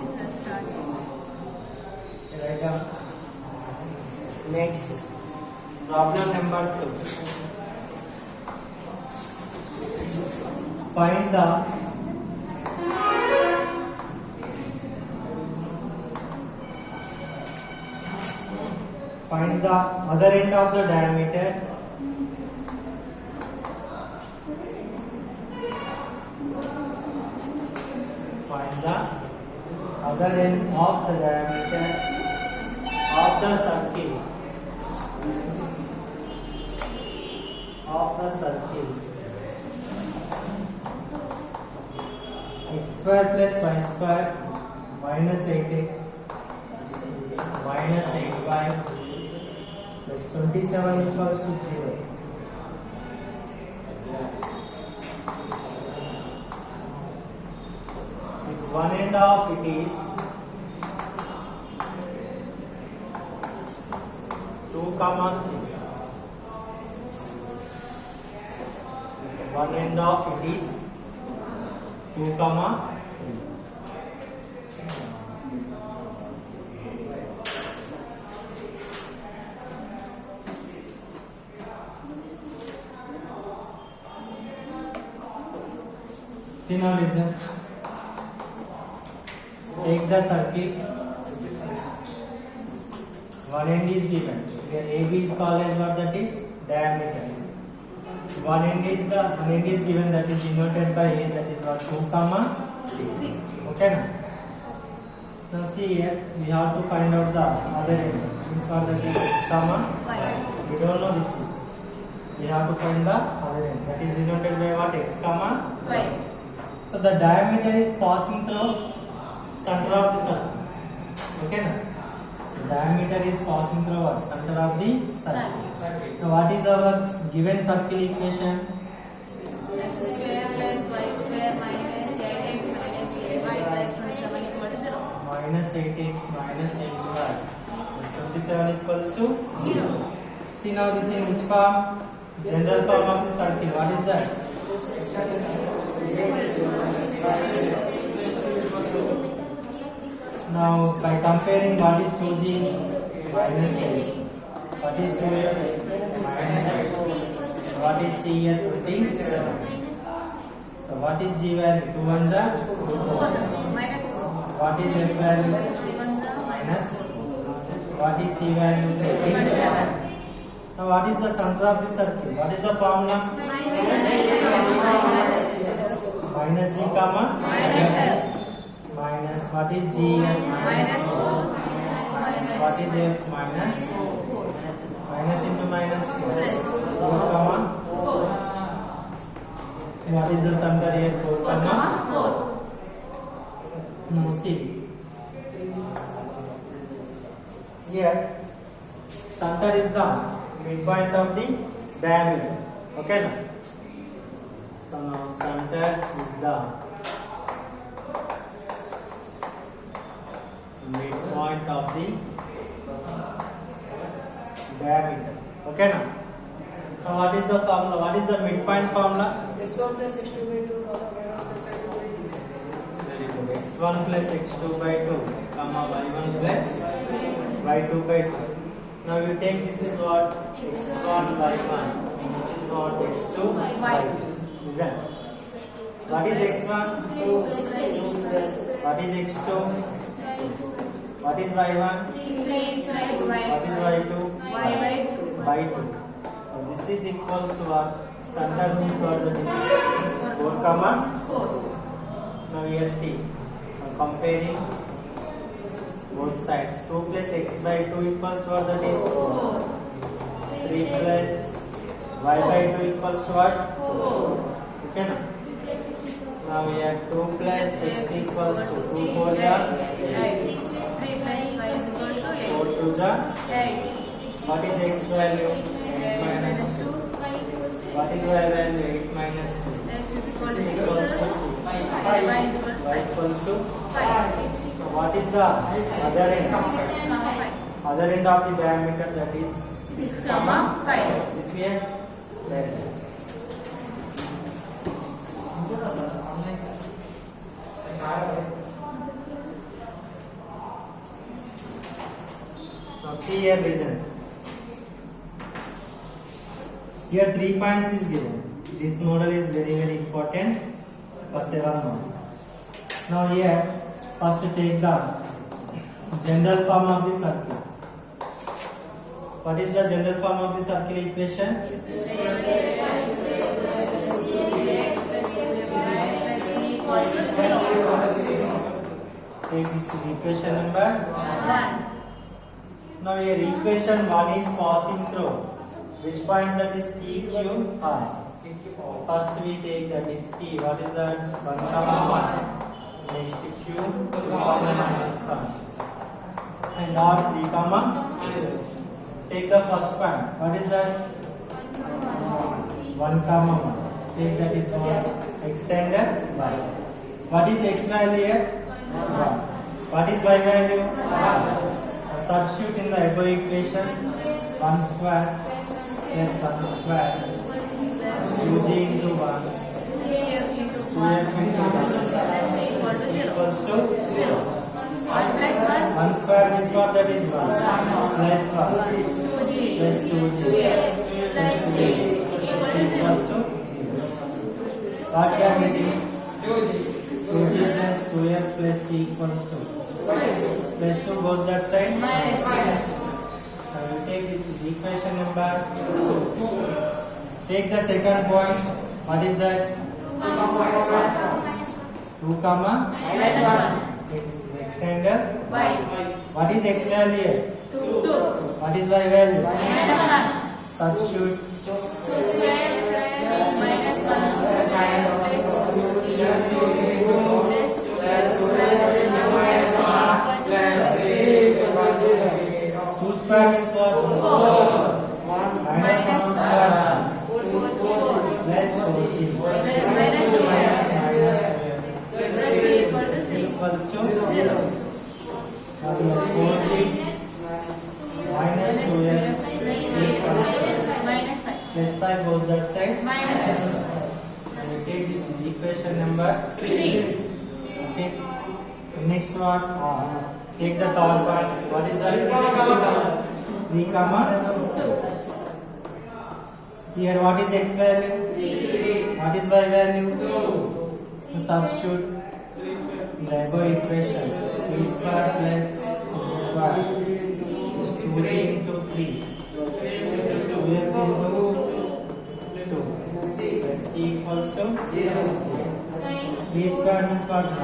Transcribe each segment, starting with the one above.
sir, start. Write down. Next, problem number 2. Find the other end of the diameter other end of the diameter of the circle x square plus y square minus 8x minus 8y plus 27 equals to 0. This one end of it is 2, 3. One end of it is 2, 3. See now, listen. Take the circle. One end is given. Here AB is called as what? That is diameter. One end is given, that is denoted by A, that is what? 2, 3. Okay now? Now see here, we have to find out the other end. This one, that is x, y. We don't know this is. We have to find the other end. That is denoted by what? X, y. So the diameter is passing through center of the circle. Okay now? The diameter is passing through what? Center of the circle. Now what is our given circle equation? X square plus y square minus 8x minus 8y plus 27 equal to 0. Minus 8x minus 8y plus 27 equals to 0. See now this in which form? General form of the circle. What is that? Now by comparing, what is 2g? Minus 8. What is 2f? Minus 8. What is c here? 27. So what is g value? 2 and the 4. Minus 4. What is f value? Minus. What is c value? 27. Now what is the center of the circle? What is the formula? Minus g comma Minus f. minus what is g? Minus 4. What is f? Minus 4. Minus into minus 4. Plus 4 comma 4. what is the center here? 4 comma 4. no, see here center is the midpoint of the diameter. Okay now? So now center is the midpoint of the diameter. Okay now? Now what is the formula? What is the midpoint formula? x1 plus x2 by 2 Very good. x1 plus x2 by 2 comma y1 plus y2 by 2. Now you take this is what? x1 y1. This is what? x2 y2. Listen. What is x1? 2. What is x2? What is y1? 3 plus y. What is y2? Y by 2. By 2. So this is equals to what? Center means what? That is 4 comma 4. now here see. Now comparing both sides. 2 plus x by 2 equals to what? That is 4. 3 plus y by 2 equals to what? 4. Okay now? Now we have 2 plus x equals to 2 4 ja 8. 3 plus y is equal to 8. 4 2 ja 8. what is x value? 8 minus 2. What is y value? 8 minus 2. X is equal to 6. Equals to Y is equal to y equals to 5. so what is the other end? 6 comma 5. Other end of the diameter, that is 6 comma 5. is it clear? Very good. See here, listen. Here 3 points is given. This model is very important for 7 marks. Now here, first take the general form of the circle. What is the general form of the circle equation? Take this equation number 1. Now here equation 1 is passing through which points, that is P, Q, R. First we take that is P. What is that? 1, 1. Next Q, 2, minus 1. And R 3, 2. Take the first point. What is that? 1, 1. Take that is 1. X and Y. What is X value here? 1. What is Y value? 1. Substitute in the above equation. 1 square plus 1 square 2g into 1 GF into 2f into 1 is equals to 0. 1 plus 1. 1 square means what, that is 1 plus 1 2G plus 2g plus C equals to 0. What we are getting? 2g plus 2f plus c equals to plus 2 goes that side. minus 2. Now you take this is equation number 2. Take the second point. What is that? 2 comma minus 1. Take this is x and Y what is x value here? 2 What is y value? minus 1. Substitute 2 square plus minus 1 square plus 2G plus 2 plus minus 2 square means what? 4 minus 1 square plus 4g equals to 0. Now we have 4g minus 2f minus 5 plus 5 goes that side. minus 7. And you take this is equation number 3. See? Next one, take the third part. What is that? 3 comma 2. Here what is x value? 3. What is y value? 2. Substitute the above equation. 3 square plus 2 square is 2g into 3. 2f into 2 plus c equals to 0. 3 square means what? 9.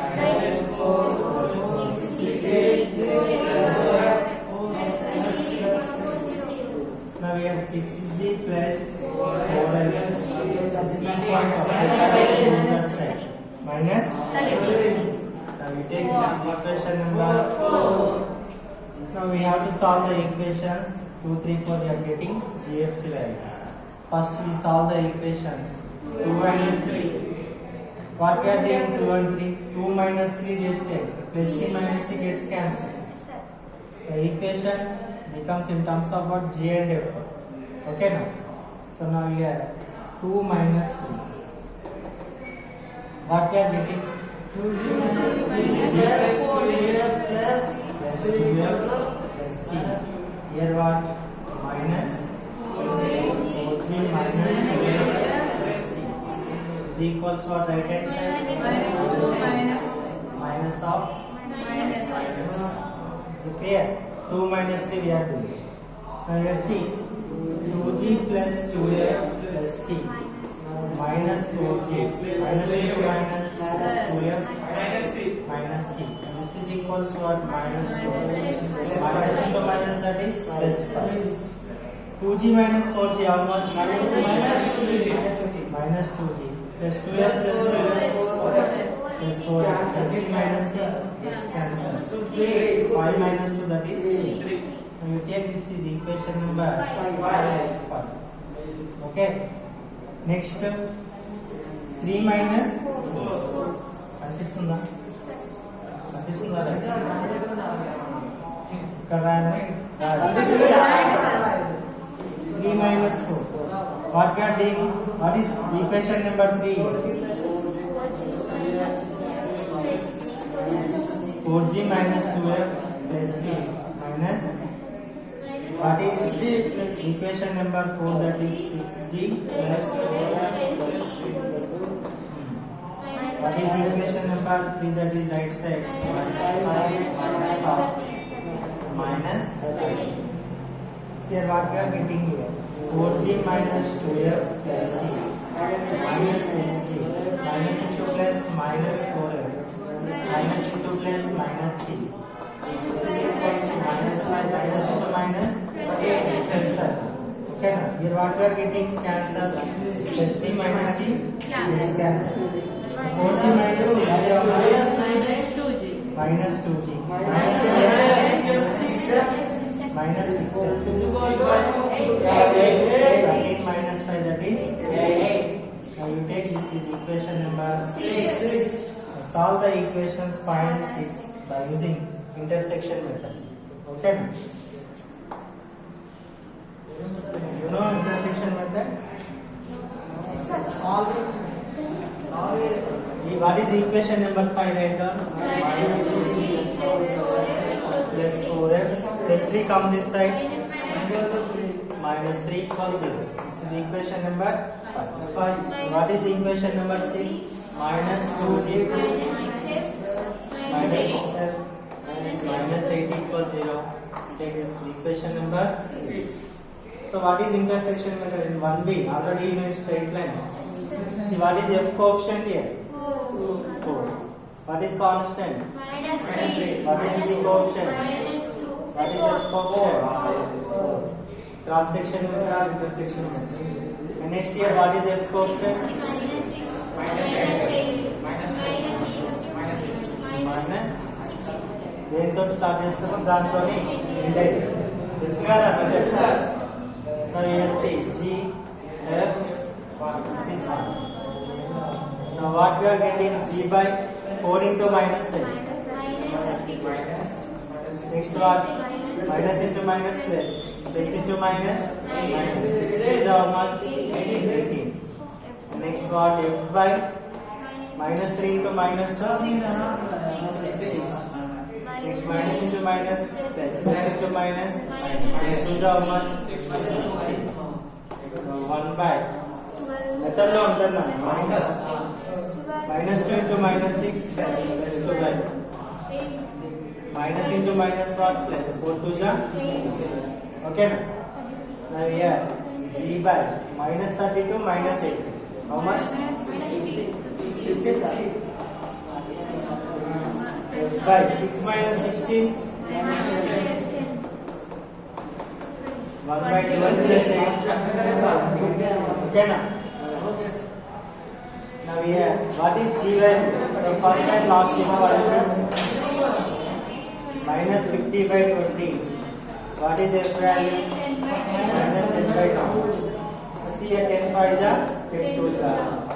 Now we have 6g plus 4l. C equals to plus side minus. Now we take this equation number 4. Now we have to solve the equations 2, 3, 4. We are getting GFC values. First we solve the equations 2 and 3. What we are doing 2 and 3? 2 minus 3 jeste plus c minus c gets cancelled. The equation becomes in terms of what? G and F. Okay now. So now we have 2 minus 3. What we are getting? 2g plus 2f plus c. Here what? Minus 4g minus 2f plus c. C equals what? Right hand side? Minus of minus. Is it clear? 2 minus 3 we are doing. Now here see 2g plus 2f plus c minus 4g minus 2 minus 2f minus c. This is equals to what? Minus 2. Minus into minus, that is plus 5. 2g minus 4g how much? Minus 2g plus 2f plus 2f plus 4f plus c minus c gets cancelled. 5 minus 2, that is 3. Now you take this is equation number 5. Okay. Next 3 minus 4. కనిపిస్తుందా? ఇక్కడ రాయండి. 3 minus 4. What we are doing? What is equation number 3? 4g minus 2f plus c minus What is equation number 4? That is 6g plus. What is equation number 3? That is right side minus 5 here what we are getting here 4g minus 2f plus c minus 6g minus into plus minus 4f minus into plus minus c this is equals to minus 5 minus into minus plus 30. Okay now here what we are getting cancel plus c minus c is cancel 4g minus 6g minus 2g minus 6f minus 6f 13 minus 5 that is 8. Now you take this is equation number 6. Solve the equations 5 and 6 by using intersection method. Okay. You know intersection method? What is equation number 5 right now? Plus 4f plus 3 come this side minus 3 equals 0. This is equation number 5. What is equation number 6? Minus 2g minus 6f minus 8 equals 0. Take this equation number 6. So what is intersection method in 1b? Already you know straight lines. See what is f coefficient here? 4. What is constant? What is the coefficient? What is f coefficient? 4. Cross section method or intersection method. And next here what is f coefficient? Minus. దేంతో start చేస్తామో దాంతోనే end అవుతుంది. తెలుసు కదా method. Now here see G F 1. This is 1. Now what we are getting? G by 4 into minus 8. Next what? Minus into minus plus. Plus into minus. Minus 6 is how much? 18. Next what? F by minus 3 into minus 2. 6. Next minus into minus plus. Plus into minus. Minus 2 is how much? 1 by. Method lo untunna. Minus 2 into minus 6 plus 2 by. Minus into minus what? Plus 4 2 ja. Okay na? Now here G by minus 32 minus 8. How much? F by 6 minus 16. 1 by 12 plus 8. Okay na? Now here, what is G value? First and last equation. Minus 50 by 20. What is F value? Minus 10 by 2. See here 10 5 ja, 10 2 ja,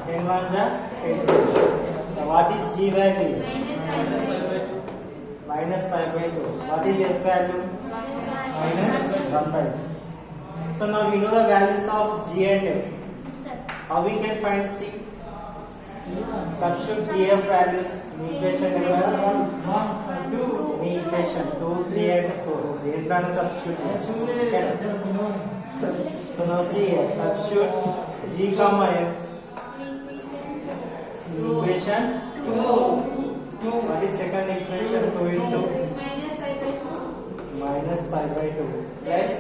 10 1 ja, 10 2 ja. Now what is G value? Minus 5 by 2. What is F value? Minus 1 by 2. So now we know the values of G and F. How we can find C? Substitute GF values in equation number 1, 2, equation 2, 3 and 4. Deentloనే substitute cheyaలి. So now see here, substitute G comma F equation 2. What is second equation? 2 into minus 5 by 2 plus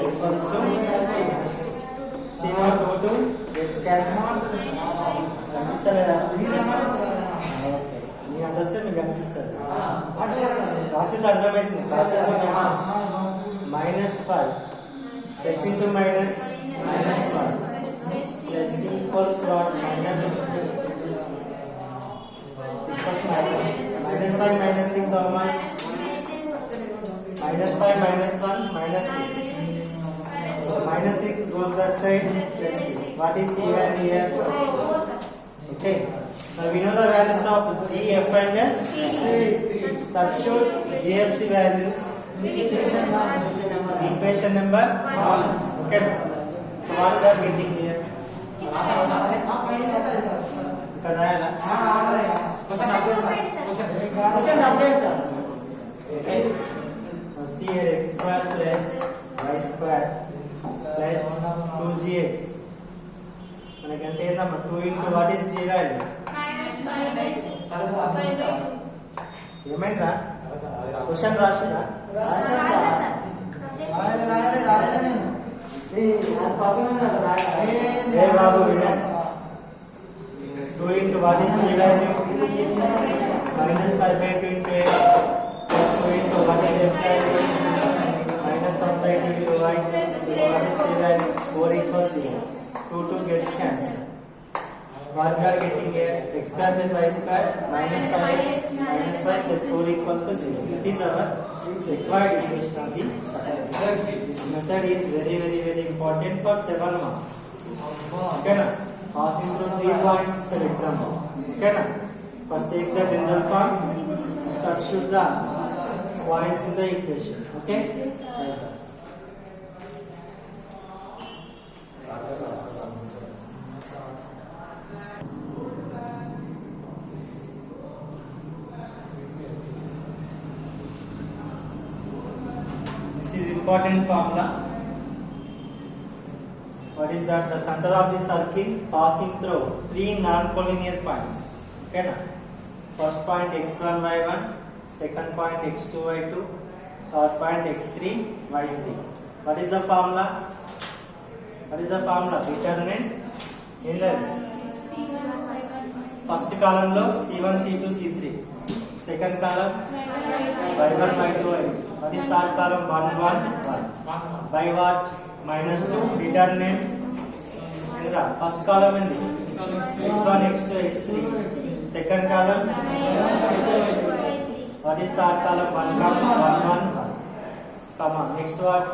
equals to C now 2 gets cancelled. కనిపిస్తలేదా? మీకు అనిపిస్తే మీకు కనిపిస్తుంది. Process అర్థమైంది. Process minus 5 plus into minus 5 plus equals to what? Minus equals to minus 5 minus 6 how much? Minus 5 minus 1 minus 6. Minus 6 goes that side plus 6. What is C value here? Okay. Now we know the values of G, F and S. Substitute GFC values. Equation number 1. Okay. So what is that getting here? Question Okay. Now see here x square plus y square plus 2gx. మనకంటే ఏందమ్మా 2 into what is g value? ఏమైందిరా question రాసిరా ఏ బాబు వినండి 2 into what is g value? minus 5 by 2 into x plus 2 into what is f value? minus 1 by 2 into y plus what is c value? 4 equals 0. 2 gets cancelled. What we are getting here x square plus y square minus 5x minus 5 plus 4 equals to 0. It is our required equation of the circle. This method is very important for 7 marks. Okay na? Passing through 3 points is an example. Okay na? First take the general form, substitute the points in the equation. Okay? This is important formula. What is that? The center of the circle passing through 3 non-collinear points. Okay na? First point x1 y1, second point x2 y2, third point x3 y3. What is the formula? What is the formula? Determinant in the first column lo c1 c2 c3, second column y1 y2 y2. What is third column? 1 1 1. By what? minus 2 determinant in the first column in the x1 x2 x3, second column what is third column? 1 comma 1 1 1 comma next what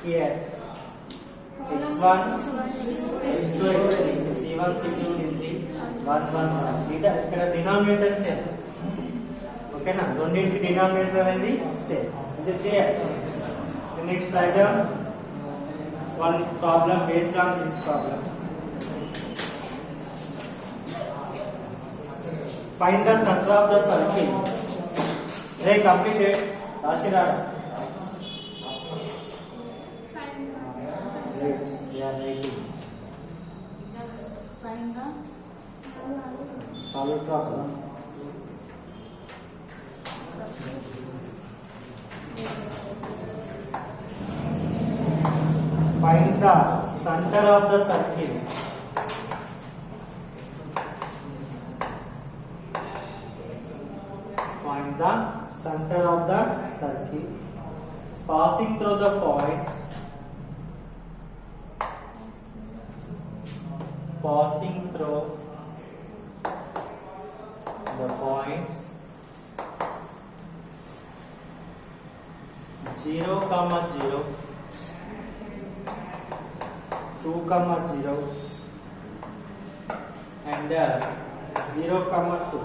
here x1 x2 x3 c1 c2 c3 1 1 1 ఇక్కడ denominator same. Okay na? రెండింటి denominator అనేది same. Is it clear? Next write down one problem based on this problem. Find the center of the circle. They completed. Rashida. Great. Yeah, right. Find the Solve problem. Find the center of the circle. Find the center of the circle passing through the points. Passing through the points 0, 0, 2, 0 and 0, 2.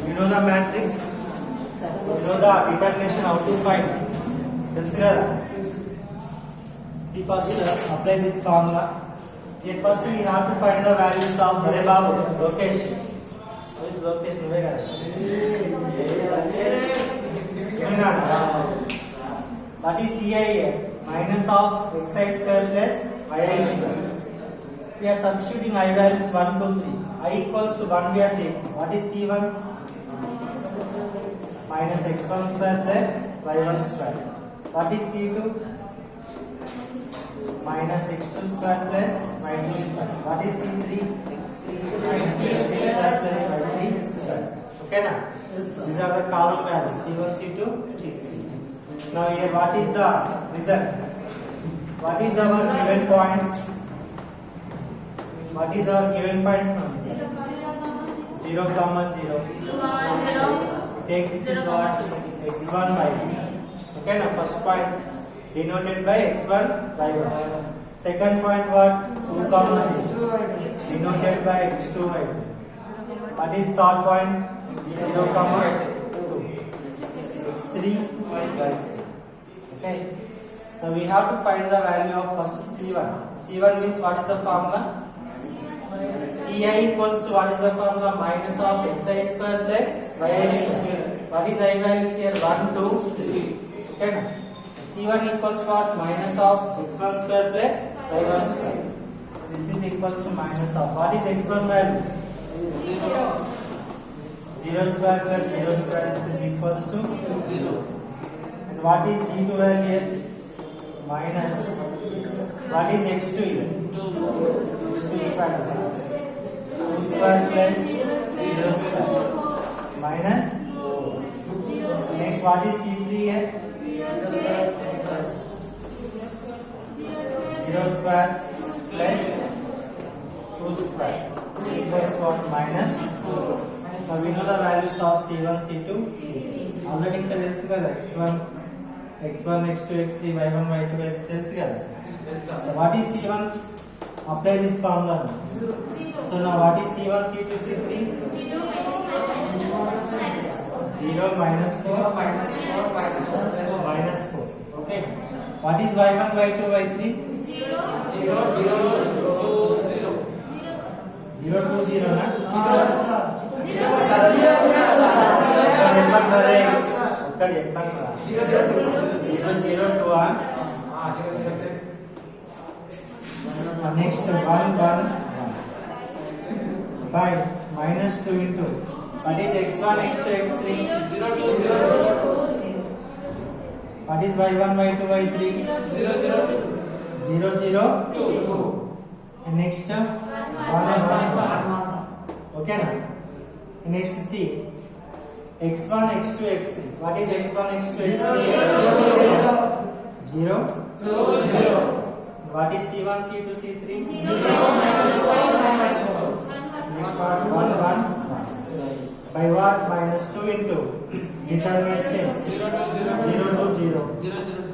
You know the matrix? You know the determination how to find. See, first apply this formula. Here first we have to find the values of Hare Babu, Lokesh. Who is Lokesh? What is CI? Minus of xi square plus yi square. We are substituting I values 1, 2, 3. I equals to 1 we are taking. What is C1? Minus x1 square plus y1 square. What is C2? Minus x2 square plus y2 square. What is C3? Minus x3 square plus y3 square. Okay na? These are the column values C1, C2, C3. Now here what is the result? What is our given points? What is our given points? 0, 0. Take this is what x1 y1. Okay na? First point denoted by x1 y1. Second point what? 2, 0 denoted by x2 y2. What is third point? 0, 2. x3 y3. Okay. Now we have to find the value of first C1. C1 means what is the formula? Ci equals to what is the formula? Minus of xi square plus yi square. What is I values here? 1, 2, 3. Okay. C1 equals what? Minus of x1 square plus y1 square. This is equals to minus of what is x1 value? 0 square plus 0 square. This is equals to 0. And what is C2 value here? Minus. What is x2 here? 2 square. 2 square plus 0 square. Minus. Next, what is C3 here? 0 square plus 2 square. This equals what? Minus 4. Now we know the values of C1, C2, C3. Already ఇంకా తెలుసు కదా x1, x2, x3, y1, y2 తెలుసు కదా. So what is C1? Apply this formula. So now what is C1, C2, C3? 0 minus 4 minus 4. Okay. What is y1, y2, y3? 0, 2, 0 na? Next 1, 1, 1 by minus 2 into what is x1, x2, x3? 0, 2. What is y1, y2, y3? 0, 0, 2. And next 1, 1. Okay na? Next C. x1, x2, x3. What is x1, x2, x3? 0, 0. What is C1, C2, C3? 0 minus 4. Next part 1, 1. By what? Minus 2 into determinant same. 0, 2, 0.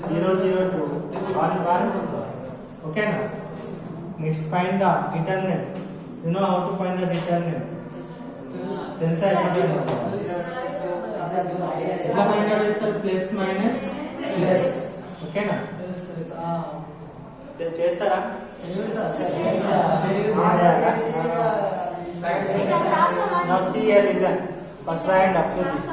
0, 0, 2. 1, 1. Okay na? Next find the determinant. You know how to find the determinant? తెలుసా ఎట్లా find out చేస్తారు? Plus minus plus. ఓకేనా? చేస్తారా? Now see here reason. First try and after this.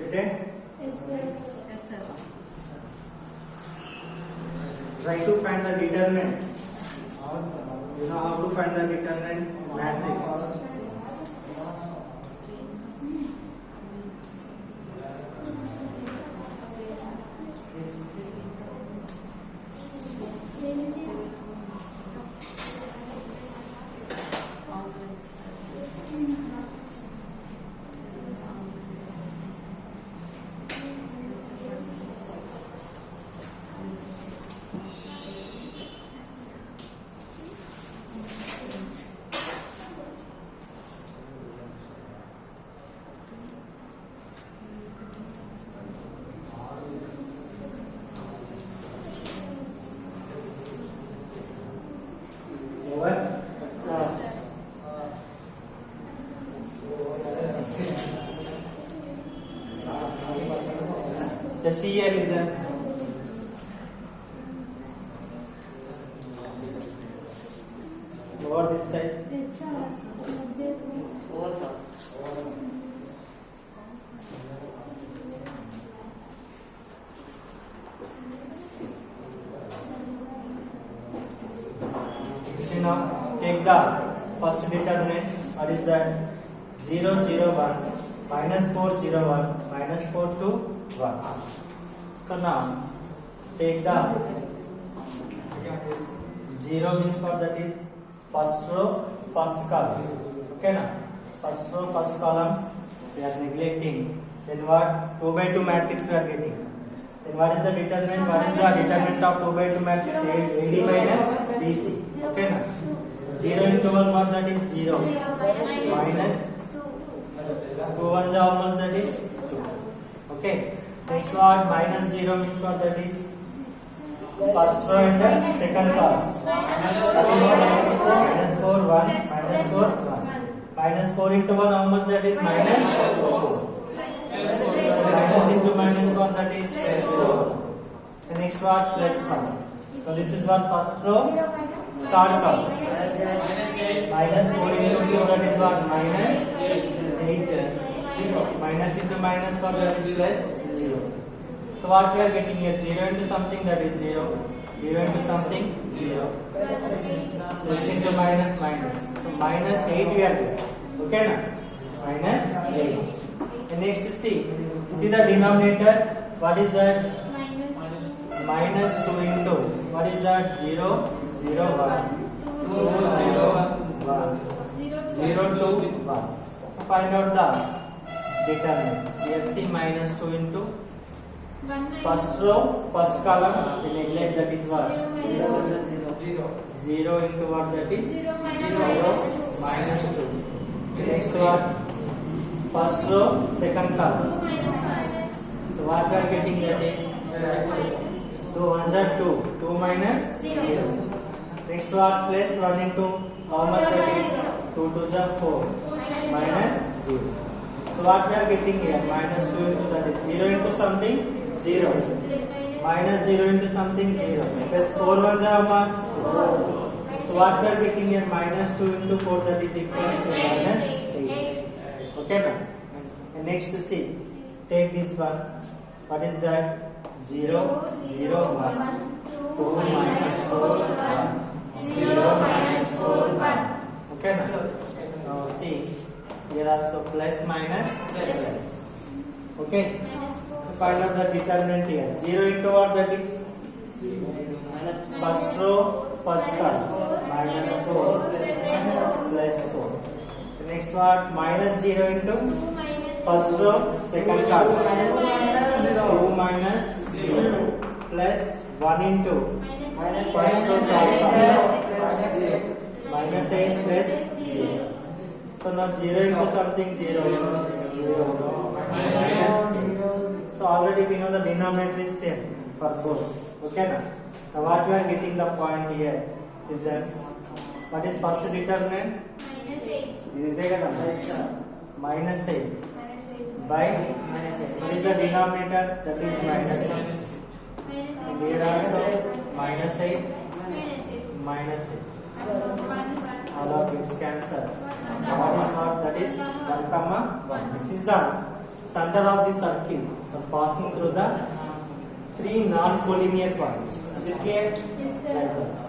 accepted? Yes, sir. Try to find the determinant. You know how to find the determinant matrix. Over. The C here is a over this side. See now, take the first determinant. What is that? 0, 0, 1, minus 4, 0, 1, minus 4, 2, 1. So now, take the 0 means what, that is first row, first column. Okay now, first row, first column we are neglecting. Then what? 2 by 2 matrix we are getting. Then what is the determinant? What is the determinant of 2 by 2 matrix? AD minus BC. Okay now, 0 into 1 what, that is 0, minus 2 1 how much, that is 2. Okay, next what? Minus 0 means what, that is first row and the second column. Minus 4 1, minus 4 1, minus 4 into 1 how much, that is minus 4. Minus into minus 1, that is 4. The next what? Plus 1. So this is what? First row, third column. Minus 4 into 2, that is what? Minus 8. Minus into minus 4, that is plus 0. So what we are getting here? 0 into something, that is 0. 0 into something, 0. Plus into minus minus. So minus 8 we are getting. Okay na? Minus 8. And next see the denominator. What is that? Minus 2 into, what is that? 0, 0, 1. 2, 0, 1. 0, 2, 1. Find out the determinant. Here see minus 2 into first row, first column, we neglect, that is what? 0 into what, that is? 0, minus 2. Next what? First row, second column. So what we are getting, that is 2 1s are 2. 2 minus 0. Next what? Plus 1 into how much, that is? 2 2s are 4. Minus 0. So what we are getting here? Minus 2 into, that is 0 into something? 0. Minus 0 into something? 0. Plus 4 1s are how much? 4. So what we are getting here? Minus 2 into 4, that is equal to minus 8. Okay now? And next see, take this one. What is that? 0, 0, 1. 2 minus 4, 1. 0 minus 4, 1. Okay now? Now see, here also plus minus plus. Okay? Find out the determinant here. 0 into what, that is? First row, first column. Minus 4 plus 4. So next what? Minus 0 into first row, second column. 2 minus 0 plus 1 into first row, third column. Minus 8 plus 0. So now 0 into something, 0. Minus 8. So already we know the denominator is same for both. Okay now? Now what we are getting the point here is that what is first determinant? Minus 8 by what is the denominator? That is minus 8. And here also minus 8, minus 8. All of its cancel. What is not? That is 1 comma 1. This is the center of the circle for passing through the three non-collinear points. Is it clear? Yes, sir. Like that.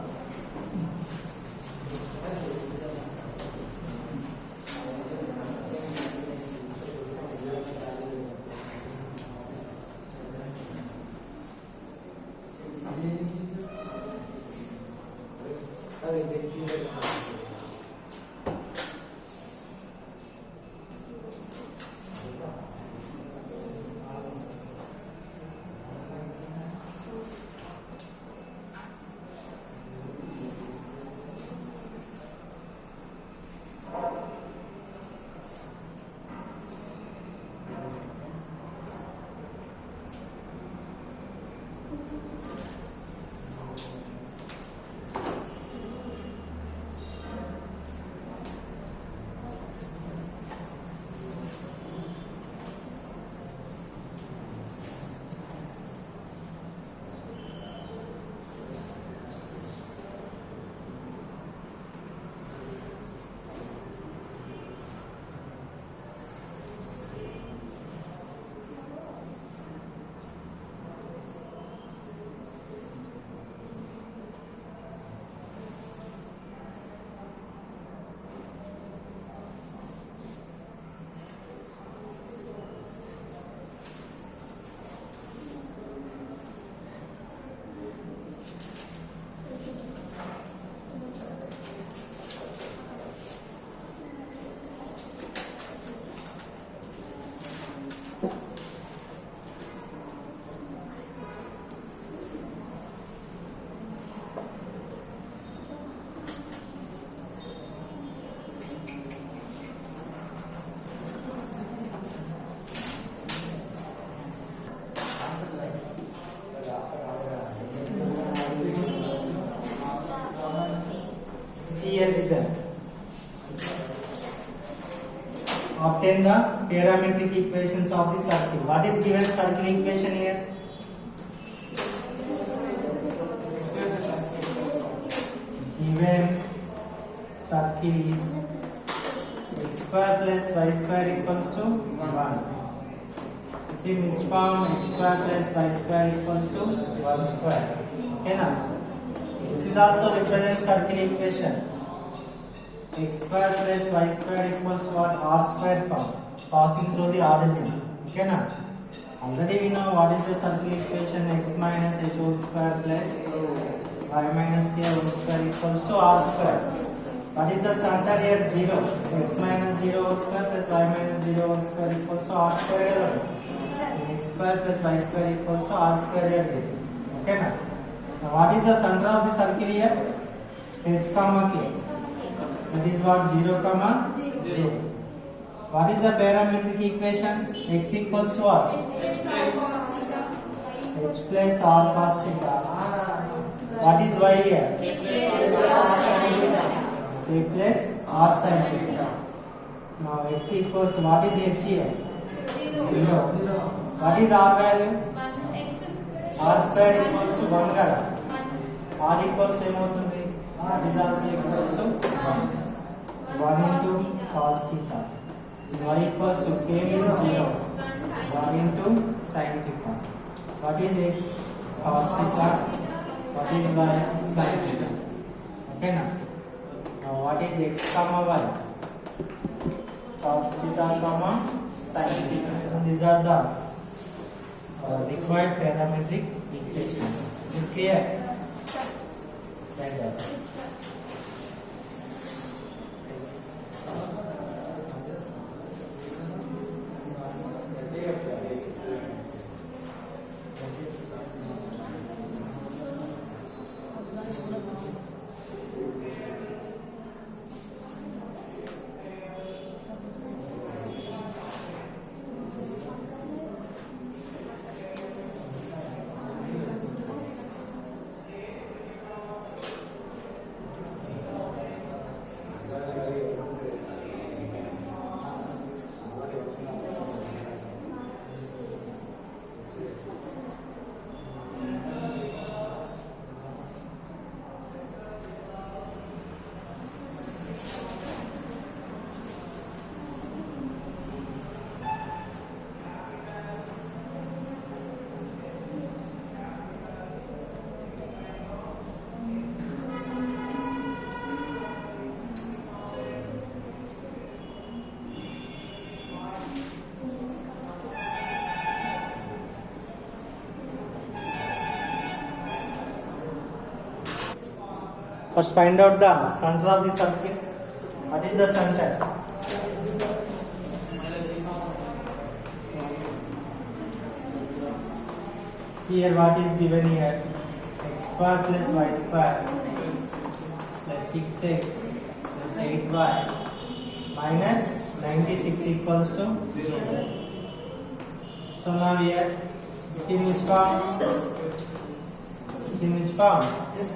See here this one. Obtain the parametric equations of the circle. What is given circle equation here? Given circle is x square plus y square equals to 1. This is mixed form x square plus y square equals to 1 square. Okay now? This is also represents circle equation. X square plus y square equals to what? R square form, passing through the origin. Okay now? Already we know what is the circle equation. X minus h whole square plus y minus k whole square equals to R square. What is the center here? 0. X minus 0 whole square plus y minus 0 whole square equals to R square. X square plus y square equals to R square here. Okay now? Now what is the center of the circle here? H comma k. That is what? 0 comma 0. What is the parametric equations? X equals to what? H plus R cos theta. What is y here? K plus R sin theta. Now x equals to what is h here? 0. What is R value? R square equals to 1 kada. R equals to ఏమవుతుంది? That is also equals to 1 into cos theta. Y equals to k is 0. 1 into sin theta. What is x? Cos theta. What is y? Sin theta. Okay now? Now what is x comma y? Cos theta comma sin theta. These are the required parametric equations. Is it clear? Like that. First find out the center of the circle. What is the center? See here what is given here. X square plus y square plus 6x plus 8y minus 96 equals to 0. So now here, this in which form? This in which form? X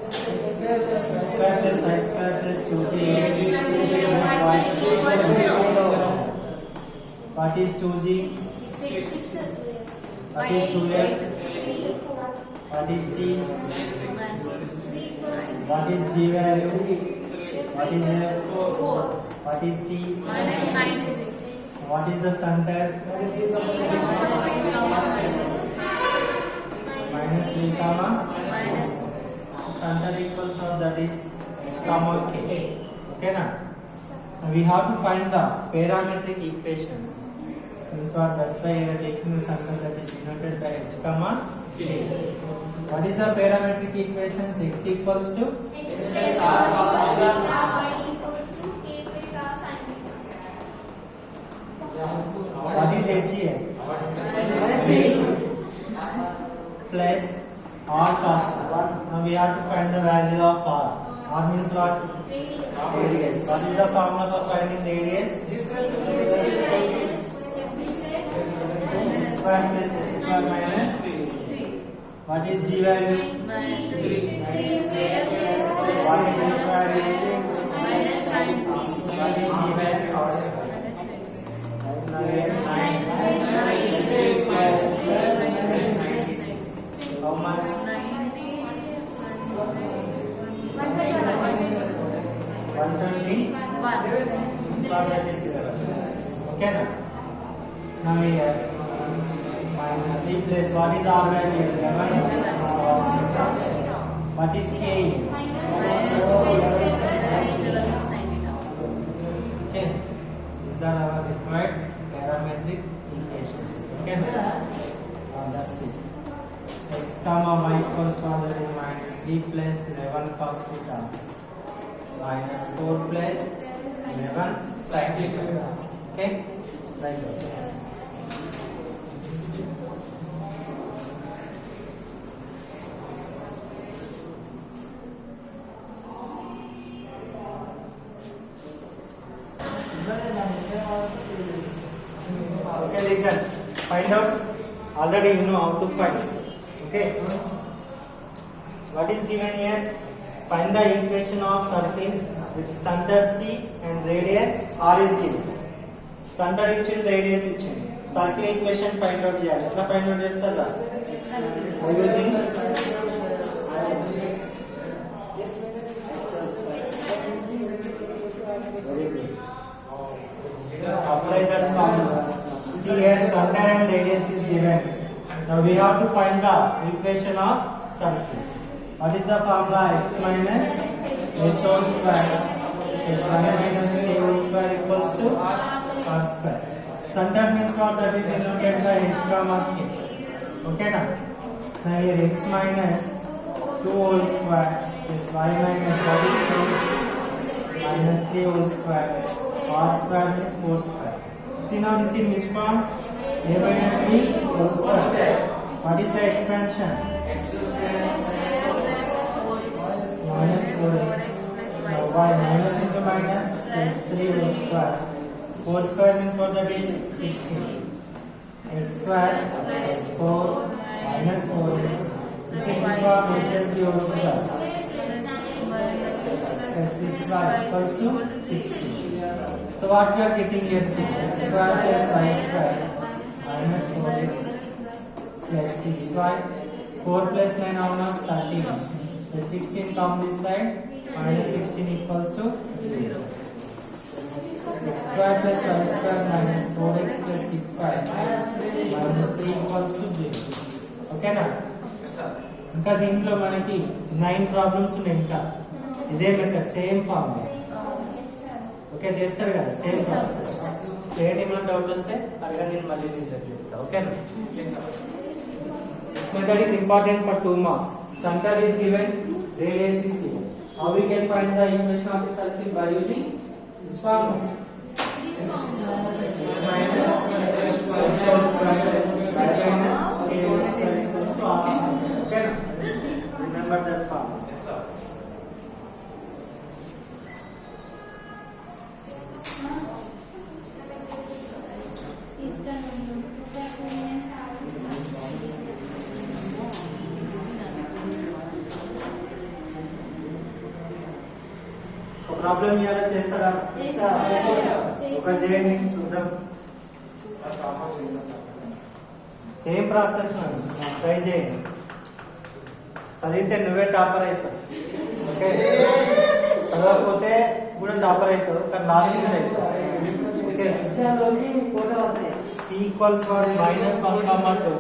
square plus y square plus 2g. What is 2g? What is 2f? What is c? What is g value? What is f? 4 What is c? minus 96. What is the center? Minus 3 comma Minus center equals of that is x comma k. Okay na? Now we have to find the parametric equations. Means what? That's why we are taking the center that is denoted by x comma k. What is the parametric equations? X equals to what is h here? Plus r cos. Now we have to find the value of r. R means what? Radius. What is the formula for finding radius? Square plus x square minus. C. What is g value? 3 square What is h value? minus 96. What is g value? Minus 96. Now we have 9. How much? 120. 1. This one that is 11. Okay na? Now we have minus 3 plus what is r value? 11. What is k? Minus 11 sin it out. Okay. These are our required parametric equations. Okay na? That's it. X comma y equals to that is minus 3 plus 11 cos theta minus 4 plus 11 sin theta. Okay? Like this. Okay, listen. Find out. Already you know how to find. Okay. What is given here? Find the equation of circles with center C and radius R is given. Center ఇచ్చింది radius ఇచ్చింది. Circle equation find out చేయాలి. ఎట్లా find out చేస్తారా? Using very good. Apply that formula. See here center and radius is given. Now we have to find the equation of circle. What is the formula? X minus h whole square plus 1 minus k whole square equals to r square. Center means what? That is denoted by h comma k. Okay na? Now here x minus 2 whole square plus y minus what is k minus 3 whole square. R square means 4 square. See now this in which form? A minus b whole square. What is the expansion? Minus 4x. Now y minus into minus plus 3 whole square. 4 square means what? That is 16. X square plus 4 minus 4x. This in which form? H plus b whole square. Plus 6y equals to 16. So what we are getting here? X square plus y square minus 4x plus 6y. 4 plus 9 almost 31. The 16 come this side. Minus 16 equals to 0. X square plus y square minus 4x plus 6y minus 3 equals to 0. Okay na? ఇంకా దీంట్లో మనకి 9 problems ఉన్నాయి ఇంకా ఇదే method same formula okay చేస్తారు కదా same process ఏమైనా doubt వస్తే అడగండి నేను మళ్ళీ నేను చెప్తా ఓకేనా this method is important for 2 marks center is given, radius is given. How we can find the equation of the circle by using this formula? X minus x whole square minus a whole square equals to r. Okay, remember that formula. Yes, sir. Problem ఇయాల చేస్తారా? ఒకటి చేయండి చూద్దాం. Same process try చేయండి. చదివితే నువ్వే topper అవుతావు. Okay, చదవకపోతే కూడా టాపర్ అవుతావు, కానీ లాస్ట్ నుంచి అవుతావు. Okay, c equals minus 1,2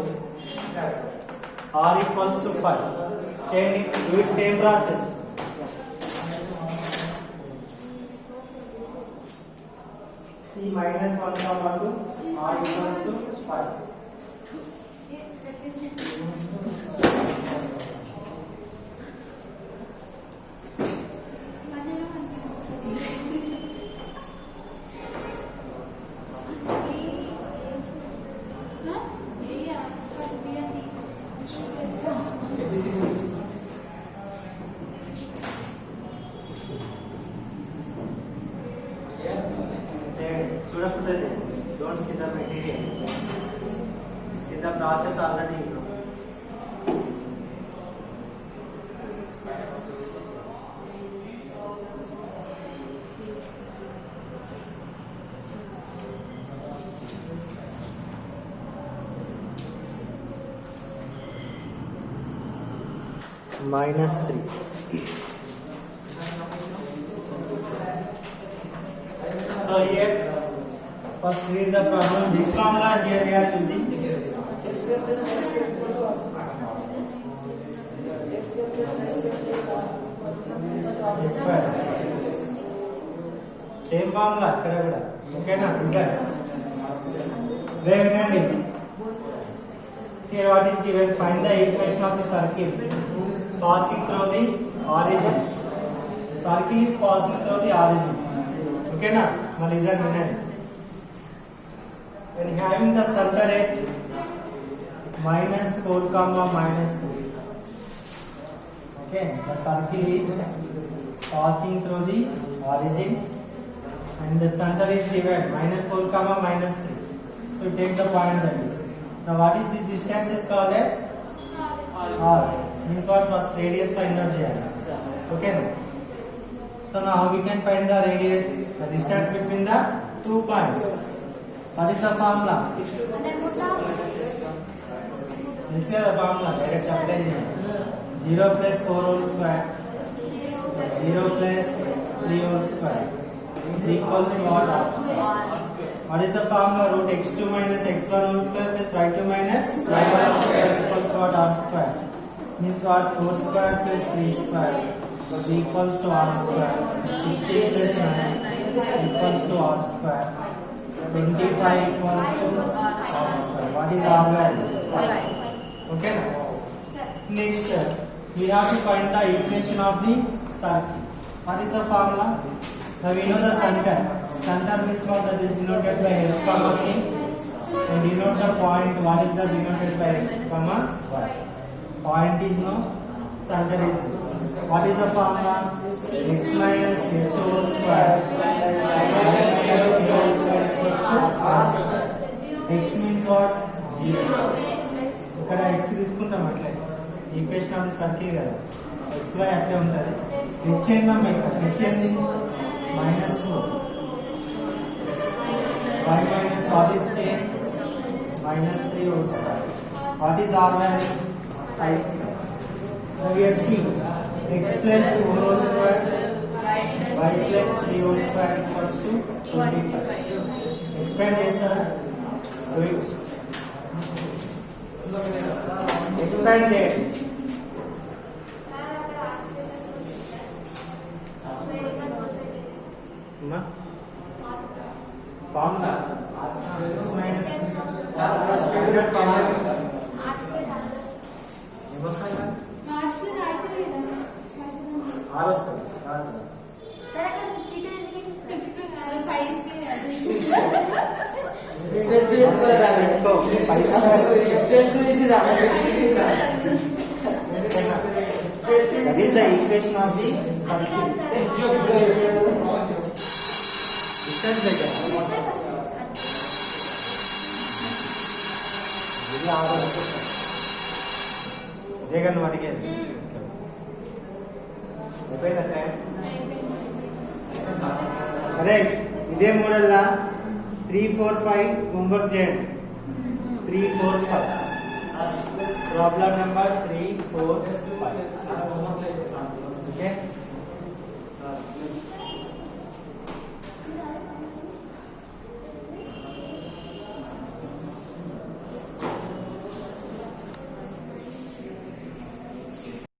r equals to 5 చేయండి. Do it same process. c minus 1,2 r equals to 5. చూడకపోతే don't see the materials, see the process already. -3. So here first read the problem. Which formula here we are using? Square. Same formula ikkada kuda. Okay na? Remember. See here what is given. Find the equation of the circle passing through the origin. The circle is passing through the origin. Okay na? Now listen minute. When having the center at -4, -3. Okay, the circle is passing through the origin and the center is given -4, -3. So take the point that is. Now what is this distance is called as r. Means what? First radius find out here. Okay now. So now how we can find the radius, the distance between the 2 points. What is the formula? This is the formula. Direct apply. 0 plus 4 whole square, 0 plus 3 whole square is equals to what? R square. What is the formula? Root x2 minus x1 whole square plus y2 minus y1 whole square equals to what? R square. Means what? 4 square plus 3 square is equals to R square. 60 plus 9 equals to R square. 25 equals to R square. What is R value? 5. Okay. Next, we have to find the equation of the circle. What is the formula? Now we know the center. Center means what? That is denoted by x, k. And denote the point. What is the denoted by x, y? Point is no. Center is no. What is the formula? X minus h whole square. X means what? 0. ఇక్కడ x తీసుకుంటాం అట్లే. Equation of the circle కదా. xy అట్లే ఉంటుంది. h ఏందా మీకు? h ఏంది? -4. y minus what is k? -3 whole square. What is r value? 5 square. Now we are seeing x plus 4 whole square, y plus 3 whole square equals to 25. Expand చేస్తారా? Do it. Expand చేయండి. Formula. Standard formula. ఆరు వస్తుంది సరే అక్కడ 52 ఎందుకు వేసేసారు? 52 size కి అది That is the equation of the circle. Distance దగ్గర ఇది ఆరు ఇదే కానీ నువ్వు అడిగేది అయిపోయిందా టైం అరే ఇదే మోడల్లా 3, 4, 5 హోంవర్క్ చేయండి 3, 4, 5 ప్రాబ్లం నెంబర్ 3, 4, 5 ఓకే